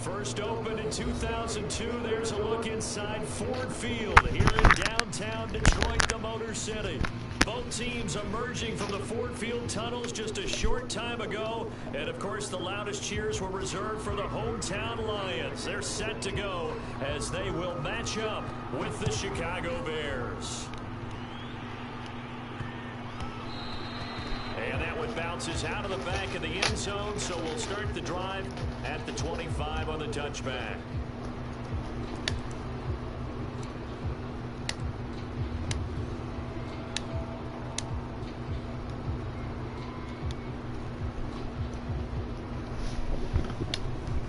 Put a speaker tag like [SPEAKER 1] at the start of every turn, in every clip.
[SPEAKER 1] First opened in 2002, there's a look inside Ford Field here in downtown Detroit, the Motor City. Both teams emerging from the Ford Field tunnels just a short time ago. And, of course, the loudest cheers were reserved for the hometown Lions. They're set to go as they will match up with the Chicago Bears. And that one bounces out of the back of the end zone, so we'll start the drive at the 25 on the touchback.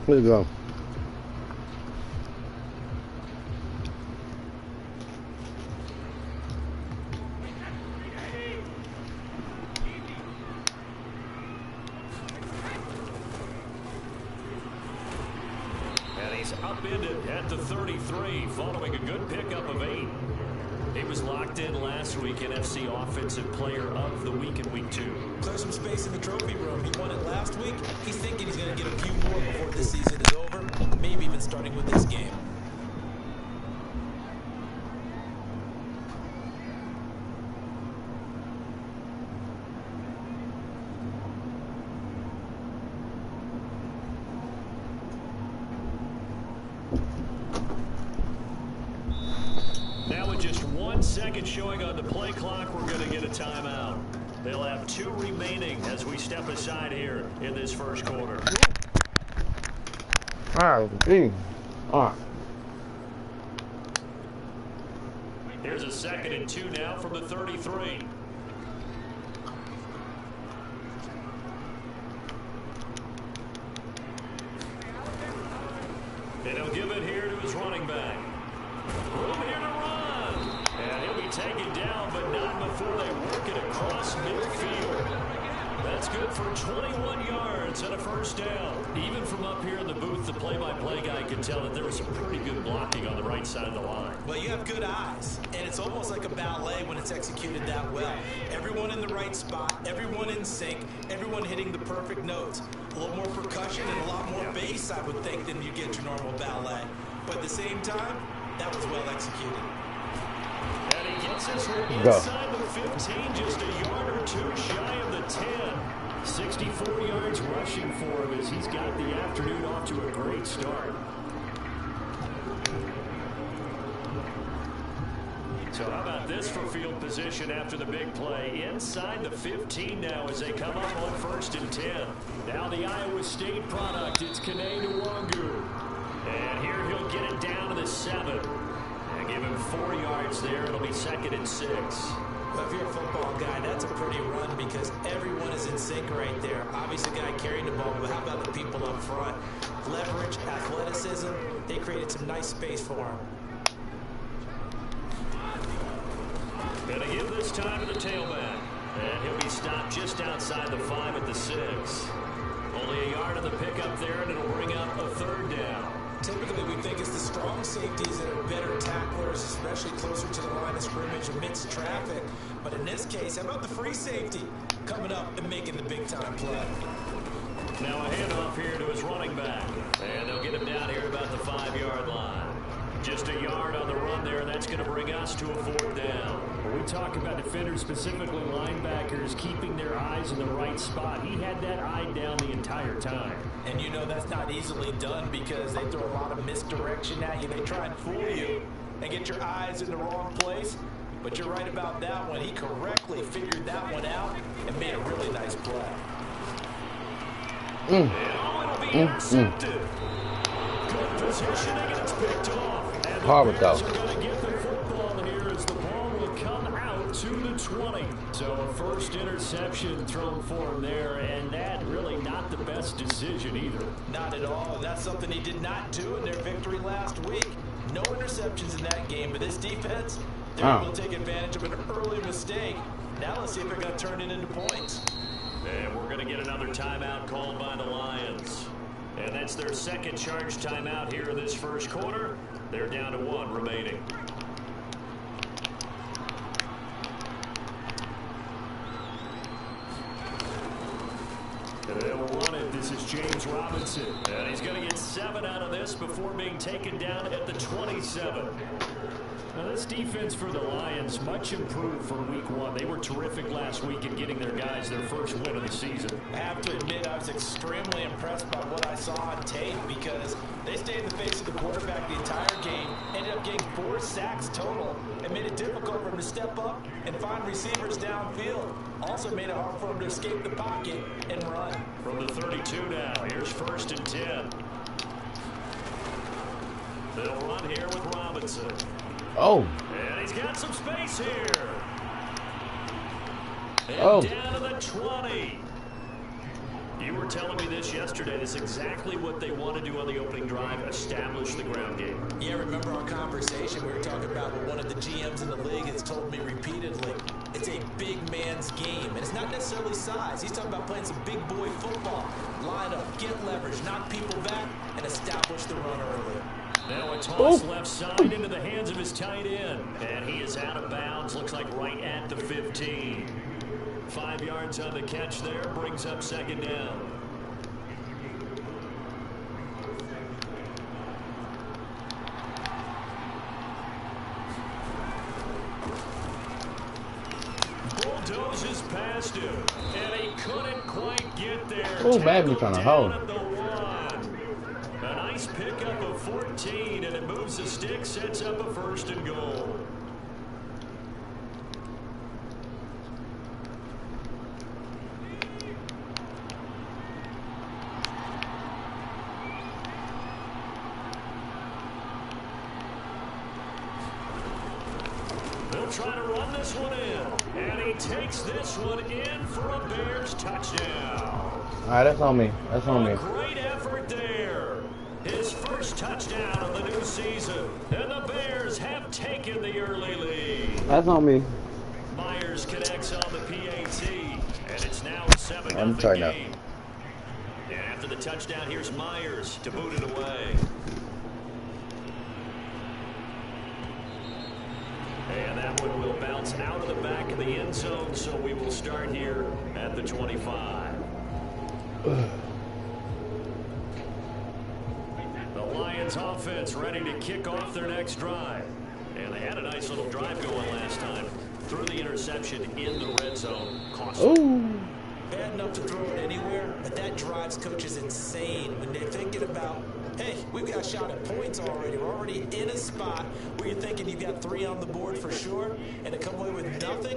[SPEAKER 2] Way to go.
[SPEAKER 1] And he's upended at the 33 following a good pickup of 8. He was locked in last week, NFC Offensive Player of the Week in Week 2.
[SPEAKER 3] Clear some space in the trophy room. He won it last week. He's thinking he's going to get a few more before this season is over, maybe even starting with this game.
[SPEAKER 1] Now with just 1 second showing on the play clock, we're going to get a timeout. They'll have 2 remaining as we step aside here in this first quarter. Here's a 2nd and 2 now from the 33. And he'll give it here to his running back. Room here to run. And he'll be taken down, but not before they work it across midfield. That's good for 21 yards and a first down. Even from up here in the booth, the play-by-play guy could tell that there was some pretty good blocking on the right side of the line.
[SPEAKER 3] Well, you have good eyes, and it's almost like a ballet when it's executed that well. Everyone in the right spot, everyone in sync, everyone hitting the perfect notes. A little more percussion and a lot more bass, I would think, than you get your normal ballet. But at the same time, that was well executed.
[SPEAKER 1] And he gets this one inside the 15, just a yard or 2 shy of the 10. 64 yards rushing for him as he's got the afternoon off to a great start. So how about this for field position after the big play? Inside the 15 now as they come up on 1st and 10. Now the Iowa State product, it's Kene Nwangu. And here he'll get it down to the 7. And give him 4 yards there. It'll be 2nd and 6.
[SPEAKER 3] Well, if you're a football guy, that's a pretty run because everyone is in sync right there. Obviously, the guy carrying the ball, but how about the people up front? Leverage, athleticism, they created some nice space for him.
[SPEAKER 1] Gonna give this time to the tailback. And he'll be stopped just outside the 5 at the 6. Only a yard on the pickup there, and it'll bring up a 3rd down.
[SPEAKER 3] Typically, we think it's the strong safeties that are better tacklers, especially closer to the line of scrimmage amidst traffic. But in this case, how about the free safety coming up and making the big-time play?
[SPEAKER 1] Now a handoff here to his running back. And they'll get him down here about the 5-yard line. Just a yard on the run there. That's going to bring us to a 4th down. When we talk about defenders, specifically linebackers, keeping their eyes in the right spot, he had that eye down the entire time.
[SPEAKER 3] And you know that's not easily done because they throw a lot of misdirection at you. They try and fool you and get your eyes in the wrong place. But you're right about that one. He correctly figured that one out and made a really nice play.
[SPEAKER 1] And it'll be intercepted. Good positioning, and it's picked off. And the Bears are going to get the football here as the ball will come out to the 20. So a first interception thrown for him there, and that really not the best decision either.
[SPEAKER 3] Not at all, and that's something he did not do in their victory last week. No interceptions in that game, but this defense, they're able to take advantage of an early mistake. Now let's see if they're going to turn it into points.
[SPEAKER 1] And we're going to get another timeout called by the Lions. And that's their 2nd charge timeout here in this first quarter. They're down to 1 remaining. They'll run it. This is James Robinson. And he's going to get 7 7 out of this before being taken down at the 27. Now, this defense for the Lions much improved from week 1. They were terrific last week in getting their guys their first win of the season.
[SPEAKER 3] I have to admit, I was extremely impressed by what I saw on tape because they stayed in the face of the quarterback the entire game, ended up getting 4 sacks total, and made it difficult for him to step up and find receivers downfield. Also made it hard for him to escape the pocket and run.
[SPEAKER 1] From the 32 now, here's 1st and 10. They'll run here with Robinson.
[SPEAKER 2] Oh.
[SPEAKER 1] And he's got some space here. And down to the 20. You were telling me this yesterday. This is exactly what they want to do on the opening drive, establish the ground game.
[SPEAKER 3] Yeah, remember our conversation? We were talking about what one of the GMs in the league has told me repeatedly. It's a big man's game, and it's not necessarily size. He's talking about playing some big boy football. Line up, get leverage, knock people back, and establish the run early.
[SPEAKER 1] Now a toss left side into the hands of his tight end. And he is out of bounds. Looks like right at the 15. 5 yards on the catch there. Brings up 2nd down. Bulldozes past him. And he couldn't quite get there.
[SPEAKER 2] Oh, Maggie trying to hold.
[SPEAKER 1] A nice pickup of 14, and it moves the stick, sets up a 1st and goal. They'll try to run this one in, and he takes this one in for a Bears touchdown.
[SPEAKER 2] All right, that's on me. That's on me.
[SPEAKER 1] Great effort there. His first touchdown of the new season. And the Bears have taken the early lead.
[SPEAKER 2] That's on me.
[SPEAKER 1] Myers connects on the PAT. And it's now a 7-0 game. And after the touchdown, here's Myers to boot it away. And that one will bounce out of the back of the end zone. So we will start here at the 25. Lions offense ready to kick off their next drive. And they had a nice little drive going last time. Threw the interception in the red zone.
[SPEAKER 3] Bad enough to throw it anywhere, but that drives coaches insane when they're thinking about, hey, we've got a shot at points already. We're already in a spot where you're thinking you've got 3 on the board for sure, and to come away with nothing,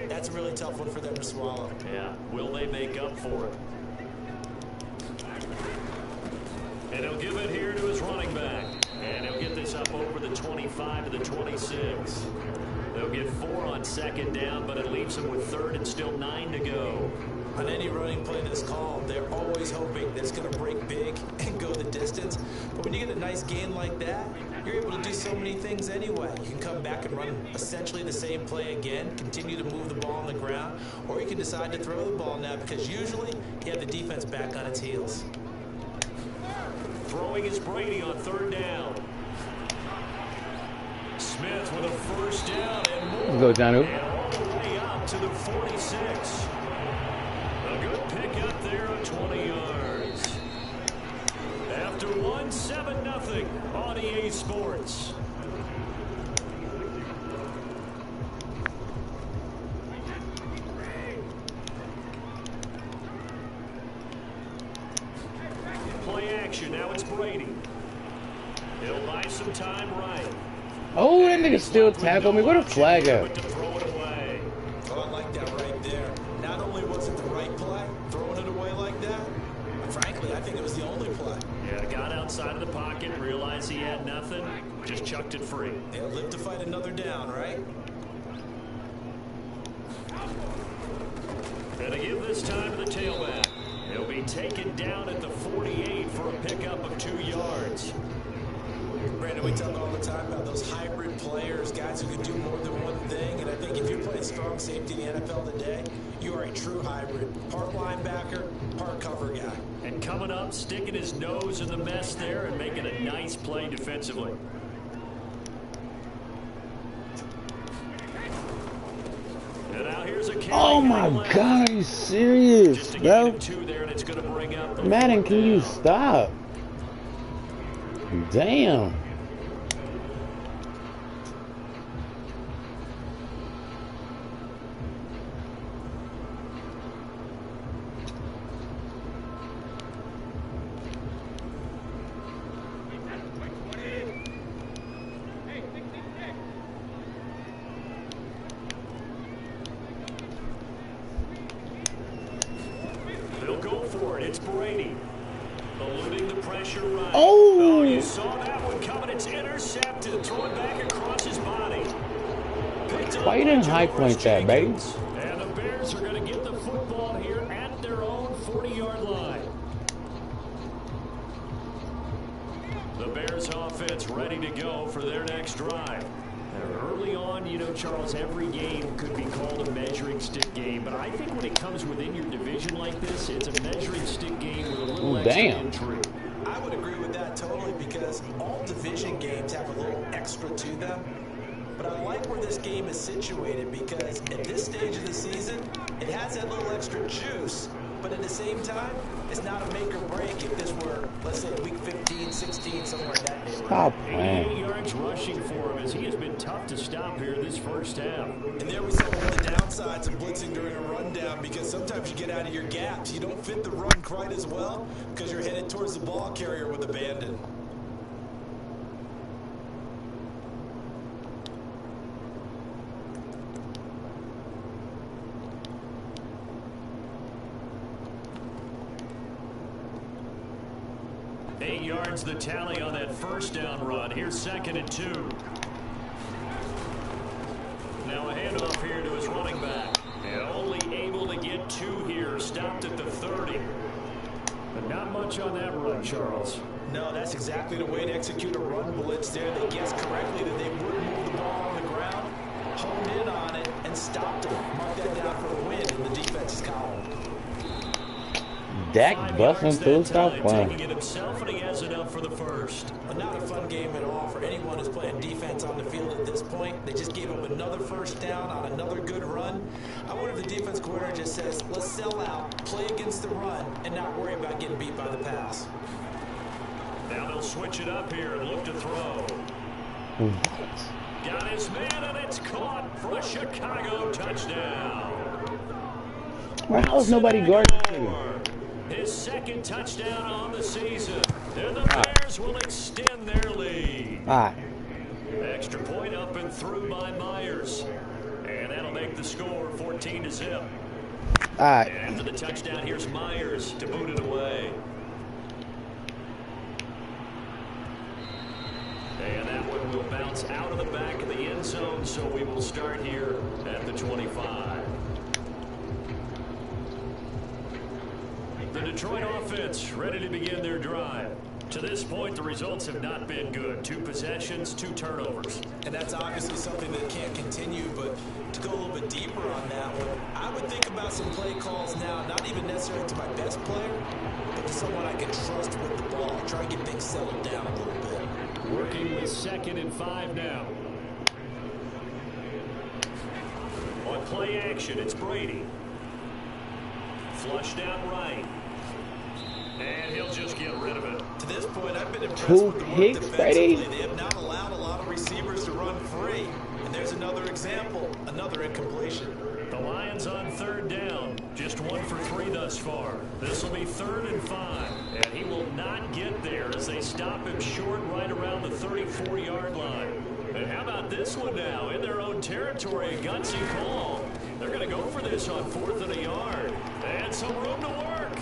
[SPEAKER 3] that's a really tough one for them to swallow.
[SPEAKER 1] Yeah, will they make up for it? And he'll give it here to his running back. And he'll get this up over the 25 to the 26. They'll get 4 on 2nd down, but it leaves them with 3rd and still 9 to go.
[SPEAKER 3] On any running play that's called, they're always hoping that it's going to break big and go the distance. But when you get a nice gain like that, you're able to do so many things anyway. You can come back and run essentially the same play again, continue to move the ball on the ground, or you can decide to throw the ball now because usually you have the defense back on its heels.
[SPEAKER 1] Throwing is Brady on 3rd down. Smith with a 1st down and more.
[SPEAKER 2] Go, Janu.
[SPEAKER 1] And all the way out to the 46. A good pickup there of 20 yards. After 7-0 on EA Sports. Play action. Now it's Brady. He'll buy some time right.
[SPEAKER 2] Oh, that nigga still tackled me. What a flag at?
[SPEAKER 3] Oh, I like that right there. Not only was it the right play, throwing it away like that, but frankly, I think it was the only play.
[SPEAKER 1] Yeah, got outside of the pocket, realized he had nothing, just chucked it free.
[SPEAKER 3] They'll live to fight another down, right?
[SPEAKER 1] And to give this time to the tailback. He'll be taken down at the 48 for a pickup of 2 yards.
[SPEAKER 3] Brandon, we talk all the time about those hybrid players, guys who can do more than one thing. And I think if you're playing strong safety in the NFL today, you are a true hybrid. Part linebacker, part cover guy.
[SPEAKER 1] And coming up, sticking his nose in the mess there and making a nice play defensively. And now here's a
[SPEAKER 2] oh my God, are you serious, bro?
[SPEAKER 1] There, and it's going to bring up
[SPEAKER 2] Madden, can you stop? Damn.
[SPEAKER 1] They'll go for it. It's Brady. Eluding the pressure right.
[SPEAKER 2] Oh!
[SPEAKER 1] You saw that one coming. It's intercepted. Throwing back across his body.
[SPEAKER 2] Why you didn't high point that, baby?
[SPEAKER 1] And the Bears are going to get the football here at their own 40-yard line. The Bears offense ready to go for their next drive. Now, early on, you know, Charles, every game could be called a measuring stick game, but I think when it comes within your division like this, it's a measuring stick game with a little extra intrigue.
[SPEAKER 3] I would agree with that totally because all division games have a little extra to them. But I like where this game is situated because at this stage of the season, it has that little extra juice. But at the same time, it's not a make or break if this were, let's say, week 15, 16, somewhere in that neighborhood.
[SPEAKER 2] Stop
[SPEAKER 1] 88
[SPEAKER 2] playing.
[SPEAKER 1] yards rushing for him as he has been tough to stop here this first half.
[SPEAKER 3] And there we saw one of the downsides of blitzing during a rundown because sometimes you get out of your gaps. You don't fit the run quite as well because you're headed towards the ball carrier with abandon.
[SPEAKER 1] Eight yards the tally on that first down run. Here's 2nd and 2. Now a handoff here to his running back. And only able to get 2 here. Stopped at the 30. But not much on that run, Charles.
[SPEAKER 3] No, that's exactly the way to execute a run blitz there. They guessed correctly that they would move the ball on the ground, honed in on it, and stopped it. Mark that down for a win in the defense's column.
[SPEAKER 2] Dak busting through, stop playing.
[SPEAKER 1] Taking it himself, and he has enough for the first.
[SPEAKER 3] Not a fun game at all for anyone who's playing defense on the field at this point. They just gave up another first down on another good run. I wonder if the defense coordinator just says, let's sell out, play against the run, and not worry about getting beat by the pass.
[SPEAKER 1] Now they'll switch it up here and look to throw. Got his man, and it's caught for a Chicago touchdown.
[SPEAKER 2] Why is nobody guarding him?
[SPEAKER 1] His 2nd touchdown on the season. And the Bears will extend their lead. Extra point up and through by Myers. And that'll make the score 14-0. After the touchdown, here's Myers to boot it away. And that one will bounce out of the back of the end zone, so we will start here at the 25. The Detroit offense ready to begin their drive. To this point, the results have not been good. 2 possessions, 2 turnovers.
[SPEAKER 3] And that's obviously something that can't continue, but to go a little bit deeper on that one, I would think about some play calls now, not even necessarily to my best player, but to someone I can trust with the ball. Try to get things settled down a little bit.
[SPEAKER 1] Working with 2nd and 5 now. On play action, it's Brady. Flushed out right. And he'll just get rid of it.
[SPEAKER 3] To this point, I've been impressed
[SPEAKER 2] 2
[SPEAKER 3] with the work
[SPEAKER 2] picks,
[SPEAKER 3] defensively.
[SPEAKER 2] Brady.
[SPEAKER 3] They have not allowed a lot of receivers to run free. And there's another example, another incompletion.
[SPEAKER 1] The Lions on 3rd down. Just 1 for 3 thus far. This will be 3rd and 5. And he will not get there as they stop him short right around the 34-yard line. And how about this one now? In their own territory, a gutsy call. They're going to go for this on 4th and a yard. And some room to work.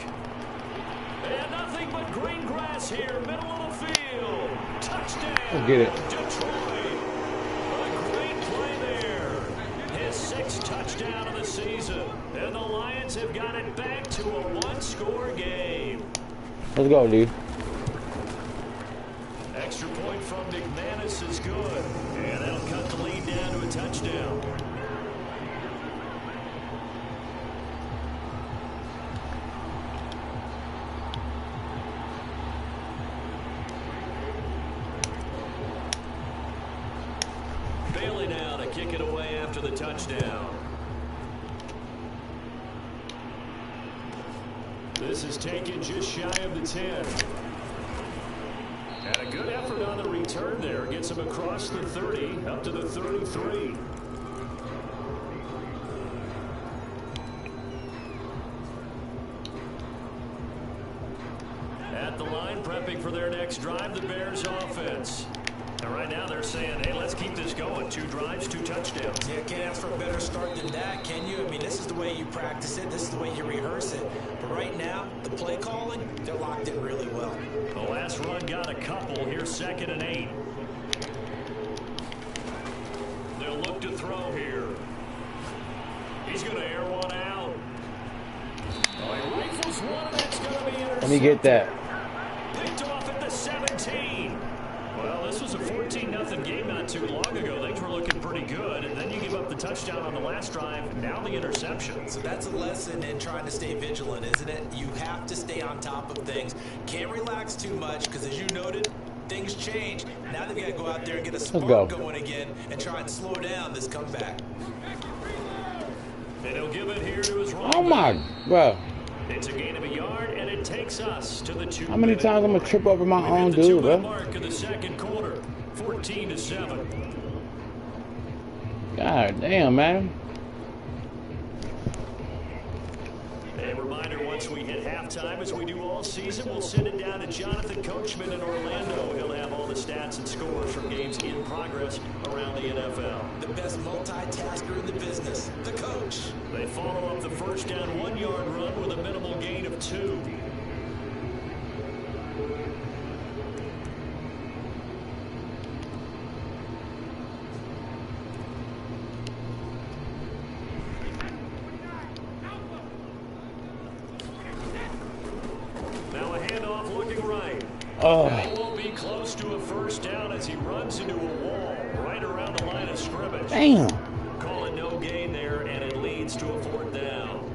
[SPEAKER 1] And nothing but green grass here, middle of the field. Touchdown.
[SPEAKER 2] Let's get it.
[SPEAKER 1] Detroit. A great play there. His 6th touchdown of the season. And the Lions have got it back to a 1-score game.
[SPEAKER 2] Let's go, dude.
[SPEAKER 1] Extra point from McManus is good. And that'll cut the lead down to a touchdown. Bailey now to kick it away after the touchdown. This is taken just shy of the 10. And a good effort on the return there. Gets him across the 30, up to the 33. At the line, prepping for their next drive, the Bears offense. And right now they're saying, hey, let's keep this going. 2 drives, 2 touchdowns.
[SPEAKER 3] Yeah, can't ask for a better start than that, can you? I mean, this is the way you practice it. This is the way you rehearse it. But right now, the play calling, they're locked in really well.
[SPEAKER 1] The last run got a couple. Here's 2nd and 8. They'll look to throw here. He's going to air one out. Oh, he rifles one, and it's going to be intercepted.
[SPEAKER 2] Let me get that.
[SPEAKER 1] Picked off at the 17. Well, this was a 14-0 game not too long ago. Things were looking pretty good, and then you give up the touchdown on the last drive, now the interception.
[SPEAKER 3] So that's a lesson in trying to stay vigilant, isn't it? You have to stay on top of things. Can't relax too much, because as you noted, things change. Now they've got to go out there and get a spark going again and try and slow down this comeback.
[SPEAKER 1] And he'll give it here to his running
[SPEAKER 2] Oh my, bro.
[SPEAKER 1] It's a gain of a yard, and it takes us to the 2.
[SPEAKER 2] How many times I'm gonna trip over my own dude, bro?
[SPEAKER 1] Mark of the 2nd quarter, 14-7.
[SPEAKER 2] God damn, man.
[SPEAKER 1] A reminder, once we hit halftime, as we do all season, we'll send it down to Jonathan Coachman in Orlando. He'll have all the stats and scores from games in progress around the NFL.
[SPEAKER 3] The best multitasker in the business, the coach.
[SPEAKER 1] They follow up the first down 1-yard run with a minimal gain of 2. Now a handoff looking right.
[SPEAKER 2] Oh.
[SPEAKER 1] He won't be close to a first down as he runs into a wall right around the line of scrimmage.
[SPEAKER 2] Damn.
[SPEAKER 1] Call it no gain there, and it leads to a 4th down.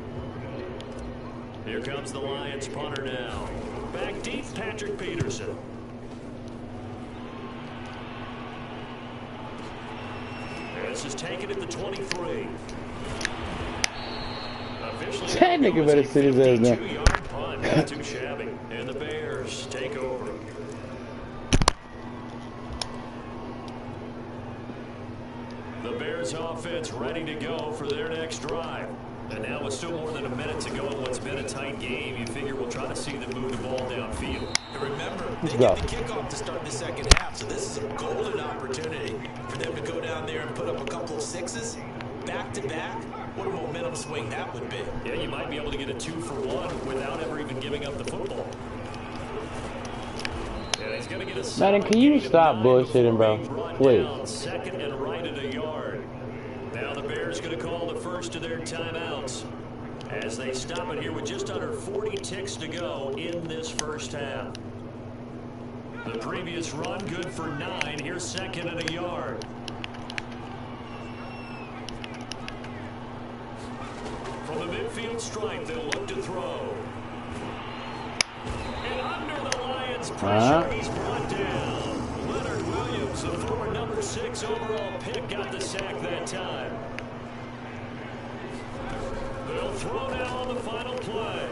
[SPEAKER 1] Here comes the Lions punter now. Back deep, Patrick Peterson. This is taken at the 23. Officially,
[SPEAKER 2] That nigga better sit his ass down.
[SPEAKER 1] 52-yard punt, not too shabby. And the Bears take over. The Bears offense ready to go for their next drive. And now with still more than a minute to go in what's been a tight game, you figure we'll try to see them move the ball downfield.
[SPEAKER 3] And remember, they get the kickoff to start the second half, so this is a golden opportunity for them to go down there and put up a couple of 6s back-to-back. What a momentum swing that would be.
[SPEAKER 1] Yeah, you might be able to get a 2-for-1 without ever even giving up the football. And he's going to get a
[SPEAKER 2] Madden, can you stop bullshitting, bro? Please.
[SPEAKER 1] 2nd and right at a yard. Now the Bears going to call the first of their timeouts as they stop it here with just under 40 ticks to go in this first half. The previous run good for 9. Here's 2nd and a yard. From the midfield stripe, they'll look to throw. And under the Lions' pressure, he's brought down. Leonard Williams, the former number 6 overall pick, got the sack that time. They'll throw now on the final play.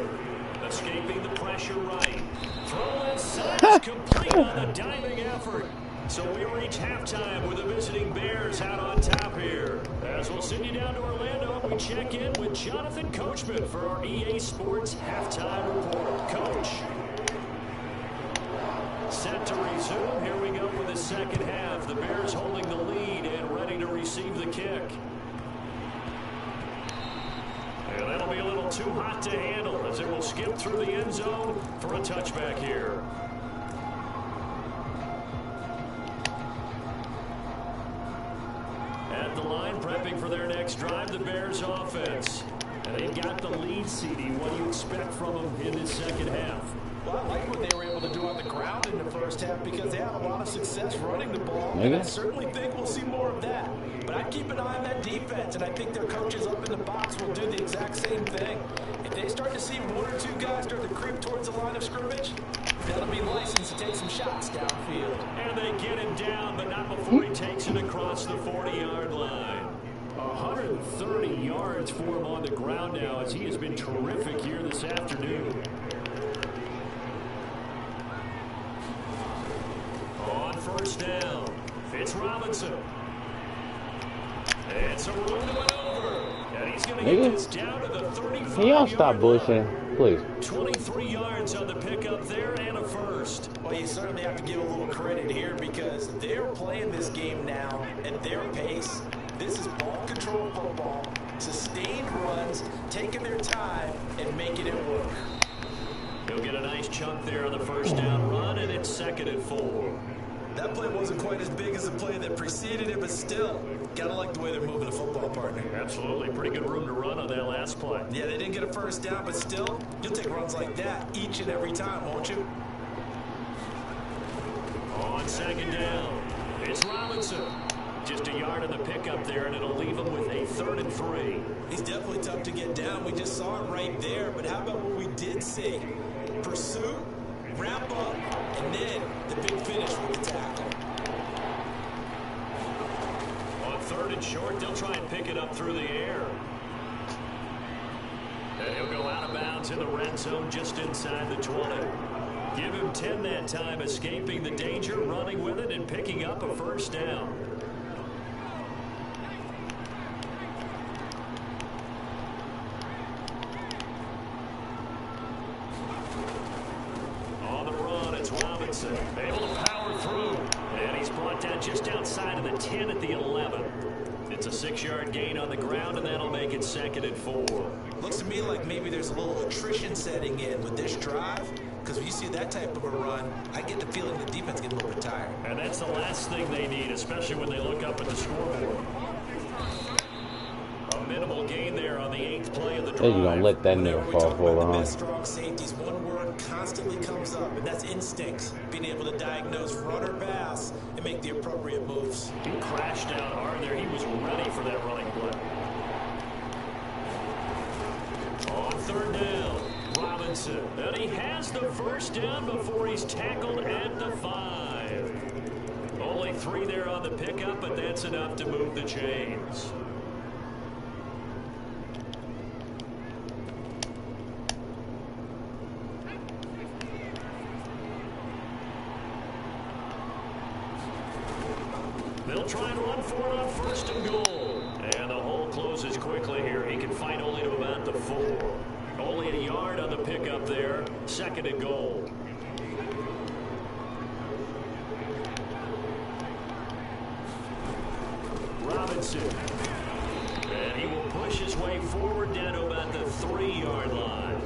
[SPEAKER 1] Escaping the pressure right. Throw inside, complete on the diving effort. So we reach halftime with the visiting Bears out on top here. As we'll send you down to Orlando, we check in with Jonathan Coachman for our EA Sports Halftime Report. Coach. Set to resume. Here we go with the second half. The Bears holding the lead and ready to receive the kick. And that'll be a little too hot to handle as it will skip through the end zone for a touchback here. At the line, prepping for their next drive, the Bears offense. And they've got the lead, CD. What do you expect from them in this second half?
[SPEAKER 3] Well, I like what they were able to do on the ground in the first half because they had a lot of success running the ball. And I certainly think we'll see more of that. But I'd keep an eye on that defense, and I think their coaches up in the box will do the exact same thing. If they start to see 1 or 2 guys start to creep towards the line of scrimmage, that'll be licensed to take some shots downfield.
[SPEAKER 1] And they get him down, but not before he takes it across the 40-yard line. 130 yards for him on the ground now as he has been terrific here this afternoon. first down. It's Robinson. It's a rolling one over. And he's going to get this down to the 35-yard
[SPEAKER 2] Can y'all stop bullshitting, please?
[SPEAKER 1] 23 yards on the pickup there and a first.
[SPEAKER 3] Well, you certainly have to give a little credit here because they're playing this game now at their pace. This is ball control football, sustained runs, taking their time and making it work.
[SPEAKER 1] He'll get a nice chunk there on the first down run, and it's 2nd and 4.
[SPEAKER 3] That play wasn't quite as big as the play that preceded it, but still, gotta like the way they're moving the football, partner.
[SPEAKER 1] Absolutely. Pretty good room to run on that last play.
[SPEAKER 3] Yeah, they didn't get a first down, but still, you'll take runs like that each and every time, won't you?
[SPEAKER 1] On 2nd down, it's Robinson. Just a yard on the pickup there, and it'll leave him with a 3rd and 3.
[SPEAKER 3] He's definitely tough to get down. We just saw it right there, but how about what we did see? Pursuit, wrap up, and then the big finish with the tackle.
[SPEAKER 1] On 3rd and short, they'll try and pick it up through the air. And he'll go out of bounds in the red zone just inside the 20. Give him 10 that time, escaping the danger, running with it, and picking up a first down. Robinson able to power through, and he's brought down just outside of the 10 at the 11. It's a 6-yard gain on the ground, and that'll make it 2nd and 4.
[SPEAKER 3] Looks to me like maybe there's a little attrition setting in with this drive, because when you see that type of a run, I get the feeling the defense gets a little bit tired.
[SPEAKER 1] And that's the last thing they need, especially when they look up at the scoreboard. A minimal gain there on the 8th play of the drive.
[SPEAKER 2] You're gonna let that nigga fall forward, huh?
[SPEAKER 3] Strong safeties, one word constantly comes up, and that's instincts. Being able to diagnose run or pass and make the appropriate moves.
[SPEAKER 1] He crashed down hard there. He was ready for that running play. On 3rd down, Robinson. And he has the first down before he's tackled at the 5. Only 3 there on the pickup, but that's enough to move the chains. They'll try and run for it on 1st and goal. And the hole closes quickly here. He can fight only to about the 4. Only a yard on the pickup there. 2nd and goal. Robinson. And he will push his way forward down to about the 3-yard line.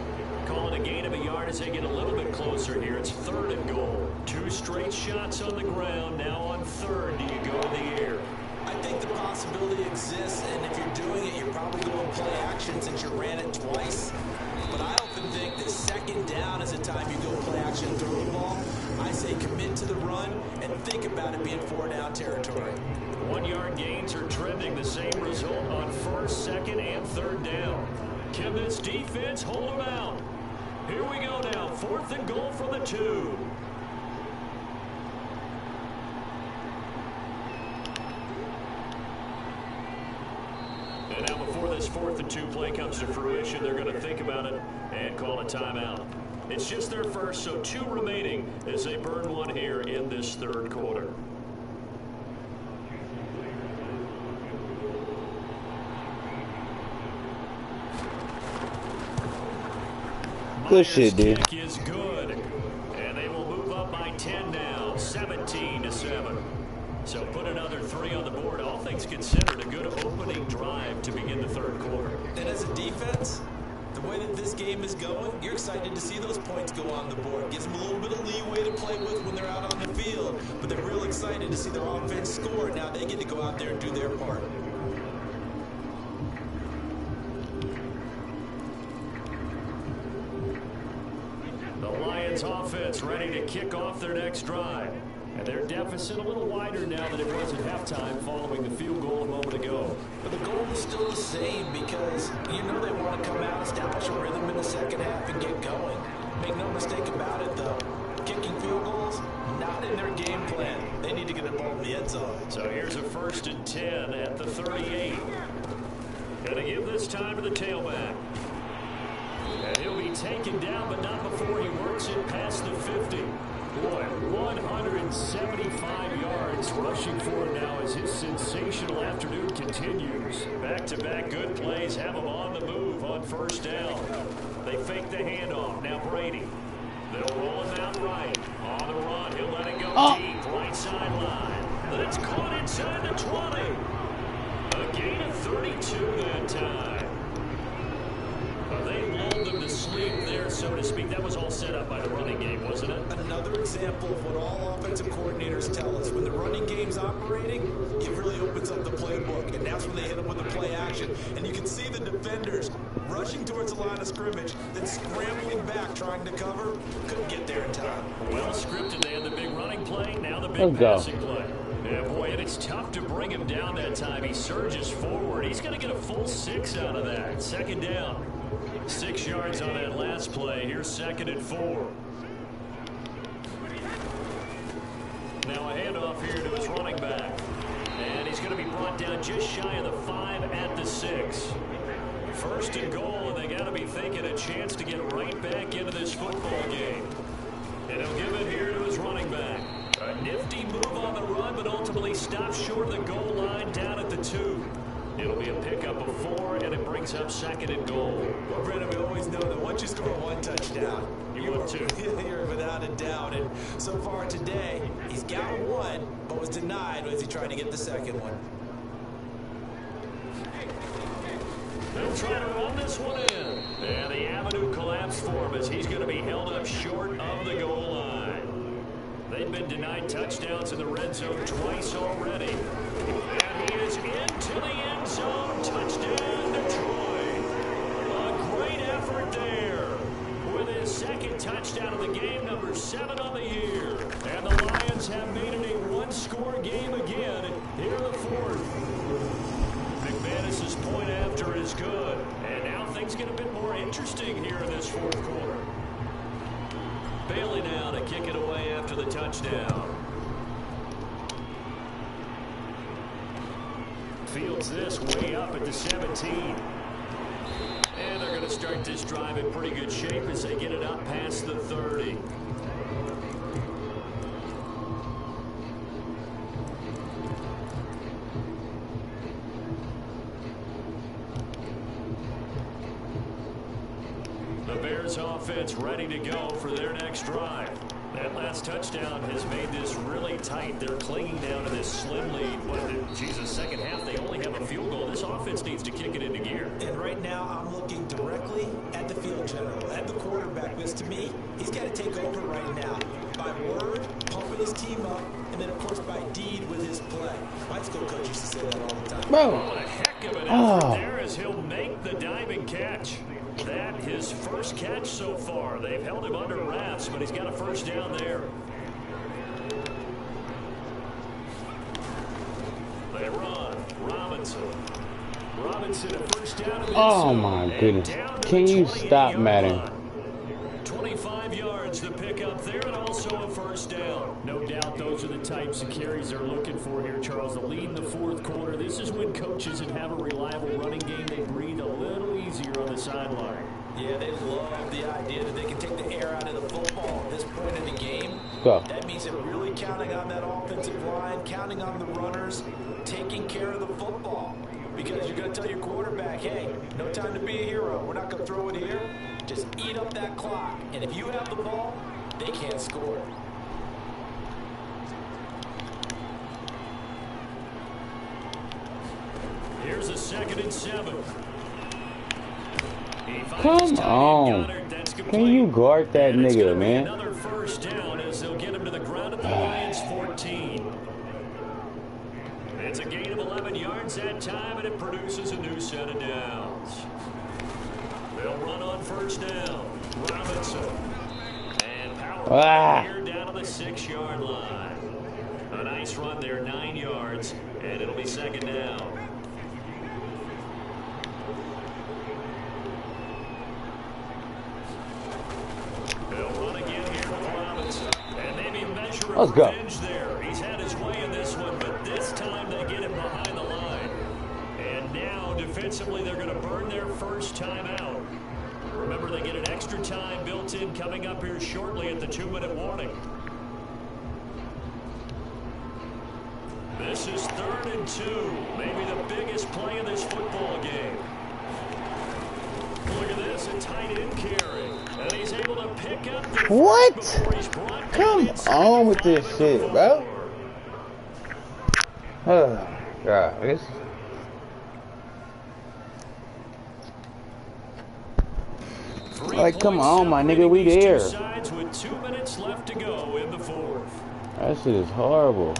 [SPEAKER 1] Call it a gain of a yard as they get a little bit closer here. It's 3rd and goal. 2 straight shots on the ground. Now on 3rd, do you go in the air?
[SPEAKER 3] I think the possibility exists, and if you're doing it, you're probably going to play action since you ran it twice. But I often think that 2nd down is the time you go play action and throw the ball. I say commit to the run and think about it being 4-down territory.
[SPEAKER 1] 1-yard gains are trending the same result on 1st, 2nd, and 3rd down. Can this defense hold them out? Here we go now. 4th and goal from the 2. And now before this 4th and 2 play comes to fruition, they're going to think about it and call a timeout. It's just their first, so 2 remaining as they burn one here in this 3rd quarter.
[SPEAKER 2] Good shit, dude.
[SPEAKER 1] Kick is good, and they will move up by 10 now, 17-7. So put another 3 on the board. All things considered, a good opening drive to begin the 3rd quarter.
[SPEAKER 3] And as a defense, the way that this game is going, you're excited to see those points go on the board. Gives them a little bit of leeway to play with when they're out on the field. But they're real excited to see their offense score. Now they get to go out there and do their part.
[SPEAKER 1] The Lions offense ready to kick off their next drive. And their deficit a little wider now than it was at halftime following the field goal a moment ago.
[SPEAKER 3] But the goal is still the same because you know they want to come out, establish a rhythm in the 2nd half and get going. Make no mistake about it, though. Kicking field goals, not in their game plan. They need to get the ball in the end zone.
[SPEAKER 1] So here's a 1st and 10 at the 38. Gonna give this time to the tailback. And he'll be taken down, but not before he works it past the 50. Boy, 175 yards. searching for him now as his sensational afternoon continues. Back-to-back good plays have him on the move on first down. They fake the handoff. Now Brady. They'll roll him out right. On the run, he'll let it go deep. Right sideline. That's caught inside the 20. A gain of 32 that time. They lulled them to sleep there, so to speak. That was all set up by the running game, wasn't it?
[SPEAKER 3] Another example of what all offensive coordinators tell us. When the running game's operating, it really opens up the playbook. And that's when they hit them with the play action. And you can see the defenders rushing towards the line of scrimmage, then scrambling back, trying to cover. Couldn't get there in time.
[SPEAKER 1] Well scripted. They had the big running play, now the big passing play. Yeah, boy, and it's tough to bring him down that time. He surges forward. He's going to get a full 6 out of that. Second down. 6 yards on that last play. Here's 2nd and 4. Now a handoff here to his running back. And he's going to be brought down just shy of the 5 at the 6. First and goal, and they got to be thinking a chance to get right back into this football game. And he'll give it here to his running back. A nifty move on the run, but ultimately stops short of the goal line down at the 2. It'll be a pickup of 4, and it brings up 2nd and goal.
[SPEAKER 3] Well, Brandon, we always know that once you score one touchdown,
[SPEAKER 1] you are too.
[SPEAKER 3] You're without a doubt. And so far today, he's got one, but was denied as he tried to get the second one.
[SPEAKER 1] They'll try to run this one in. And the avenue collapsed for him as he's going to be held up short of the goal line. They've been denied touchdowns in the red zone twice already. And he is into the end zone. Touchdown, Detroit. A great effort there. With his 2nd touchdown of the game, number 7 on the year. And the Lions have made it a one-score game again here in the 4th. McManus's point after is good. And now things get a bit more interesting here in this 4th quarter. Bailey now to kick it away after the touchdown. Fields this way up at the 17. And they're going to start this drive in pretty good shape as they get it up past the 30. The Bears offense ready to go for their next drive. That last touchdown has made this really tight. They're clinging down to this slim lead. But, Jesus, second half, they only have a field goal. This offense needs to kick it into gear.
[SPEAKER 3] And right now, I'm looking directly at the field general, at the quarterback. Because to me, he's got to take over right now. By word, pumping his team up, and then, of course, by deed with his play. My school coach used to say that all the time.
[SPEAKER 2] Bro.
[SPEAKER 1] What a heck of an effort there as he'll make the diving catch. That his first catch so far. They've held him under wraps, but he's got a first down there. They run. Robinson a first down.
[SPEAKER 2] Oh my goodness. Can you stop, Madden?
[SPEAKER 1] 25 yards to pick up there, and also a first down. No doubt those are the types of carries they're looking for here, Charles. The lead in the 4th quarter. This is when coaches that have a reliable running game, they breathe a little easier on the sideline.
[SPEAKER 3] Yeah, they love the idea that they can take the air out of the football at this point in the game.
[SPEAKER 2] Go.
[SPEAKER 3] That means they're really counting on that offensive line, counting on the runners, taking care of the football. Because you're going to tell your quarterback, hey, no time to be a hero. We're not going to throw it here. Just eat up that clock. And if you have the ball, they can't score.
[SPEAKER 1] Here's a 2nd and 7.
[SPEAKER 2] Come on. Can you guard that nigga, man?
[SPEAKER 1] Another first down as they'll get him to the ground at the Lions 14. It's a gain of 11 yards that time, and it produces a new set of downs. They'll run on first down. Robinson. And power here down to the 6-yard line. A nice run there, 9 yards, and it'll be 2nd down. They'll run again here with Robinson. And maybe a measure of revenge there. He's had his way in this one, but this time they get him behind the line. And now, defensively, they're going to burn their first time out. Remember, they get an extra time built in coming up here shortly at the 2-minute warning. This is 3rd and 2. Maybe the biggest play of this football game. Look at this, a tight end carry. And he's able to pick up the
[SPEAKER 2] What?
[SPEAKER 1] before he's brought
[SPEAKER 2] Come
[SPEAKER 1] down inside
[SPEAKER 2] on
[SPEAKER 1] the
[SPEAKER 2] with this
[SPEAKER 1] 5-yard
[SPEAKER 2] shit, bro.
[SPEAKER 1] line.
[SPEAKER 2] Oh, God. This... Like, come on, my nigga, we there.
[SPEAKER 1] Sides with 2 minutes left to go in the 4th.
[SPEAKER 2] That shit is horrible.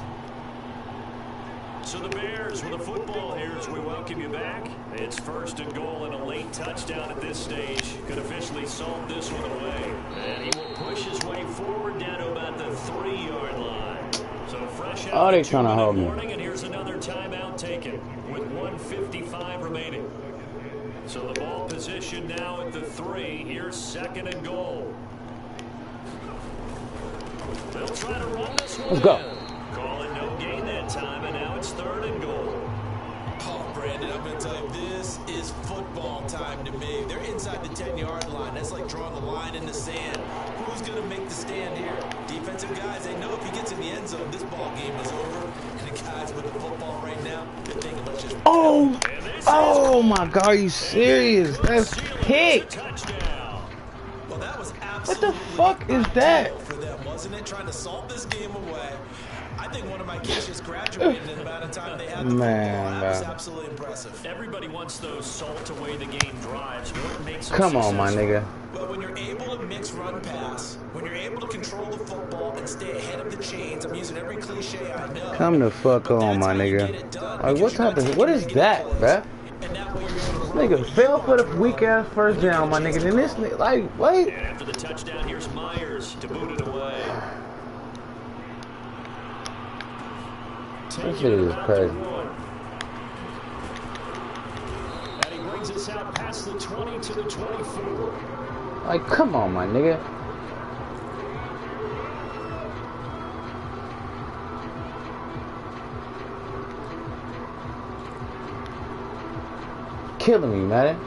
[SPEAKER 1] So the Bears with a football here as we welcome you back. It's 1st and goal and a late touchdown at this stage. Could officially solve this one away. And he will push his way forward down to about the 3-yard line. So fresh out
[SPEAKER 2] Oh, they
[SPEAKER 1] of
[SPEAKER 2] trying to hold me.
[SPEAKER 1] morning, and here's another timeout taken with 1:55 remaining. So the ball position now at the 3. Here's 2nd and goal. They'll try to run this one.
[SPEAKER 2] Let's go.
[SPEAKER 1] Call it no gain that time, and now it's 3rd and goal.
[SPEAKER 3] Oh, Brandon, I'm going to tell you, this is football time to me. They're inside the 10-yard line. That's like drawing the line in the sand. Who's going to make the stand here? Defensive guys, they know if he gets in the end zone, this ball game is over. And the guys with the football right now, they're thinking, let's just...
[SPEAKER 2] Oh my God, are you serious? That's pick.
[SPEAKER 3] Well, that was
[SPEAKER 2] What the
[SPEAKER 3] absolutely
[SPEAKER 2] fuck is that?
[SPEAKER 3] ideal for them, wasn't it? Trying to salt this game away. I think one of my kids just graduated in the amount of time they had the football. That was absolutely impressive.
[SPEAKER 1] Everybody wants those salt away the game drives. What makes them
[SPEAKER 2] Come on, my
[SPEAKER 1] successful?
[SPEAKER 2] nigga.
[SPEAKER 3] Well, when you're able to mix run pass, when you're able to control the football and stay ahead of the chains, I'm using every cliche I know.
[SPEAKER 2] Come the fuck
[SPEAKER 3] but
[SPEAKER 2] on,
[SPEAKER 3] that's
[SPEAKER 2] my
[SPEAKER 3] how you
[SPEAKER 2] nigga.
[SPEAKER 3] get it done,
[SPEAKER 2] Like, what
[SPEAKER 3] because
[SPEAKER 2] type
[SPEAKER 3] you're not
[SPEAKER 2] of... What is
[SPEAKER 3] taking
[SPEAKER 2] that,
[SPEAKER 3] negative
[SPEAKER 2] bruh?
[SPEAKER 3] plays, and that way you're able to
[SPEAKER 2] Nigga,
[SPEAKER 3] run
[SPEAKER 2] fail for the
[SPEAKER 3] much
[SPEAKER 2] weak
[SPEAKER 3] more.
[SPEAKER 2] ass first down, my nigga. Then this nigga, like, wait.
[SPEAKER 1] And after the touchdown, here's Myers to boot it away.
[SPEAKER 2] This shit is crazy.
[SPEAKER 1] And he brings us out past the 20 to the 24.
[SPEAKER 2] Like, come on, my nigga. Killing me, man.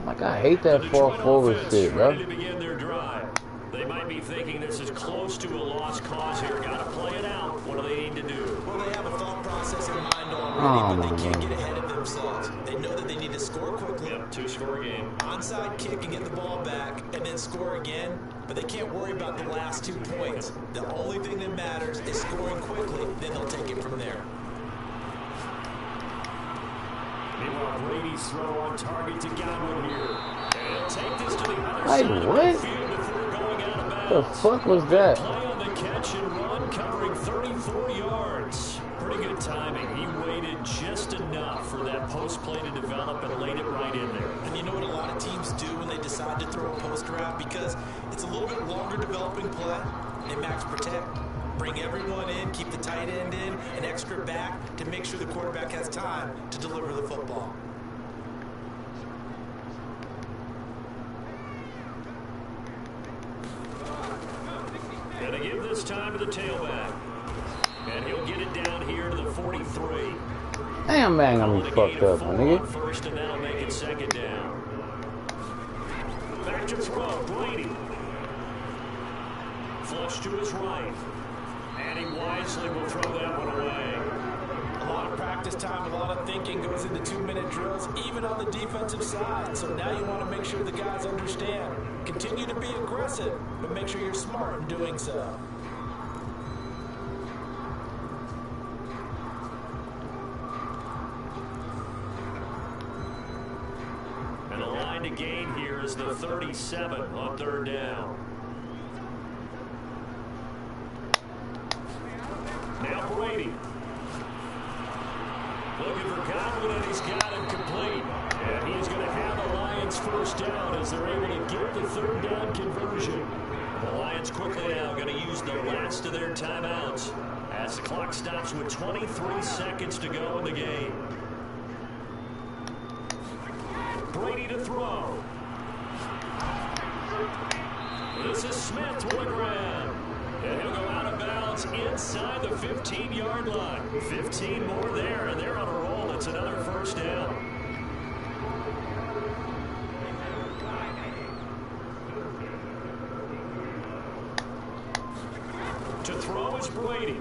[SPEAKER 2] Like, I hate that fall forward shit, bro.
[SPEAKER 1] Ready to begin their drive. They might be thinking this is close to a lost cause here. Got to play it out. What do they need to do?
[SPEAKER 3] Well, they have a thought process in mind already,
[SPEAKER 2] Oh,
[SPEAKER 3] but they
[SPEAKER 2] my
[SPEAKER 3] can't
[SPEAKER 2] God.
[SPEAKER 3] get ahead of themselves. They know that they need to score quickly.
[SPEAKER 1] Yep, 2-score game.
[SPEAKER 3] Onside kick and get the ball back and then score again, but they can't worry about the last 2 points. The only thing that matters is scoring quickly, then they'll take it from there.
[SPEAKER 1] Meanwhile, Brady's throw on target to Godwin here. And take this to the other
[SPEAKER 2] Like,
[SPEAKER 1] side
[SPEAKER 2] what?
[SPEAKER 1] of the field before going out of
[SPEAKER 2] The
[SPEAKER 1] bounds.
[SPEAKER 2] fuck was that?
[SPEAKER 1] Play on the catch and run, covering 34 yards. Pretty good timing. He waited just enough for that post play to develop and laid it right in there.
[SPEAKER 3] And you know what a lot of teams do when they decide to throw a post route? Because it's a little bit longer developing play. They max protect. Bring everyone in, keep the tight end in, an extra back to make sure the quarterback has time to deliver the football.
[SPEAKER 1] And they give this time to the tailback. And he'll get it down here to the 43.
[SPEAKER 2] Damn, man, I'm fucked up, my nigga.
[SPEAKER 1] First, and that'll make it 2nd down. Back to throw, Brady. Flush to his right. And he wisely will throw that one away.
[SPEAKER 3] A lot of practice time, a lot of thinking goes into 2-minute drills, even on the defensive side. So now you want to make sure the guys understand. Continue to be aggressive, but make sure you're smart in doing so.
[SPEAKER 1] And the line to gain here is the 37 on 3rd down. Now Brady. Looking for Godwin, and he's got him complete. And he's going to have the Lions first down as they're able to get the 3rd down conversion. The Lions quickly now going to use the last of their timeouts as the clock stops with 23 seconds to go in the game. Brady to throw. This is Smith to the ground. And he'll go out of bounds inside the 15-yard line. 15 more there, and they're on a roll. It's another first down. To throw is Brady.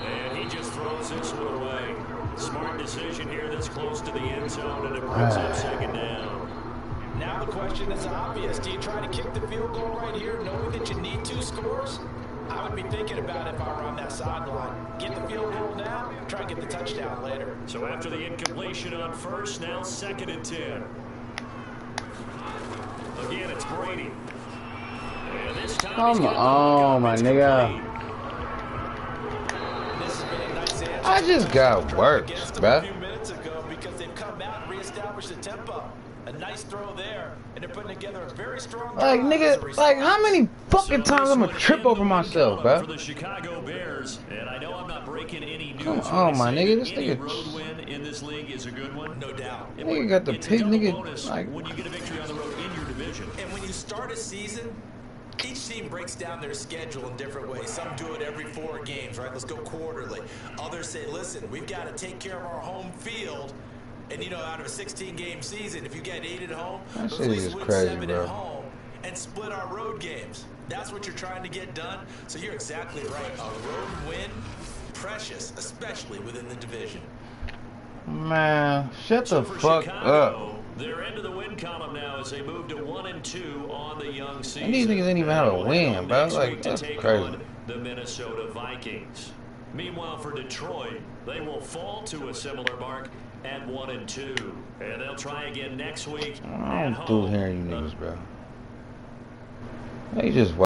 [SPEAKER 1] And he just throws this one away. Smart decision here that's close to the end zone, and it brings up second down.
[SPEAKER 3] Now the question is obvious. Do you try to kick the field goal right here knowing that you need 2 scores? I would be thinking about it if I were on that sideline. Get the field goal now, try and get the touchdown later.
[SPEAKER 1] So after the incompletion on first, now 2nd and 10. Again, it's Brady. And this time
[SPEAKER 2] Come on, my nigga. I just got worked, bruh.
[SPEAKER 3] A few minutes ago because they've come out and reestablished the tempo. A nice throw there, and they're putting together a very strong.
[SPEAKER 2] Like, nigga, like, how many fucking times I'm gonna trip over myself, bruh?
[SPEAKER 1] For the Chicago Bears, and I know I'm not breaking any news.
[SPEAKER 2] Come on, my nigga, this
[SPEAKER 1] any
[SPEAKER 2] nigga.
[SPEAKER 1] road win in this league is a good one,
[SPEAKER 3] No doubt.
[SPEAKER 2] Nigga got the
[SPEAKER 1] It's a
[SPEAKER 2] pig,
[SPEAKER 1] double
[SPEAKER 2] nigga.
[SPEAKER 1] bonus
[SPEAKER 2] Like,
[SPEAKER 1] when you get a victory on the road in your division.
[SPEAKER 3] And when you start a season, each team breaks down their schedule in different ways. Some do it every 4 games, right? Let's go quarterly. Others say, listen, we've got to take care of our home field. And, you know, out of a 16-game season, if you get 8 at home,
[SPEAKER 2] that
[SPEAKER 3] let's
[SPEAKER 2] shit
[SPEAKER 3] at
[SPEAKER 2] is
[SPEAKER 3] least
[SPEAKER 2] just
[SPEAKER 3] win
[SPEAKER 2] crazy,
[SPEAKER 3] 7
[SPEAKER 2] bro.
[SPEAKER 3] at home and split our road games. That's what you're trying to get done. So you're exactly right. A road win, precious, especially within the division.
[SPEAKER 2] Man, shut
[SPEAKER 1] So
[SPEAKER 2] the
[SPEAKER 1] for
[SPEAKER 2] fuck
[SPEAKER 1] Chicago,
[SPEAKER 2] up.
[SPEAKER 1] they're into the win column now as they move to 1 and 2 on the young season.
[SPEAKER 2] And these niggas ain't even have a win, bro. Like, that's crazy.
[SPEAKER 1] The Minnesota Vikings. Meanwhile, for Detroit, they will fall to a similar mark at 1 and 2, and they'll try again next week.
[SPEAKER 2] I don't do hearing you niggas, bro. They just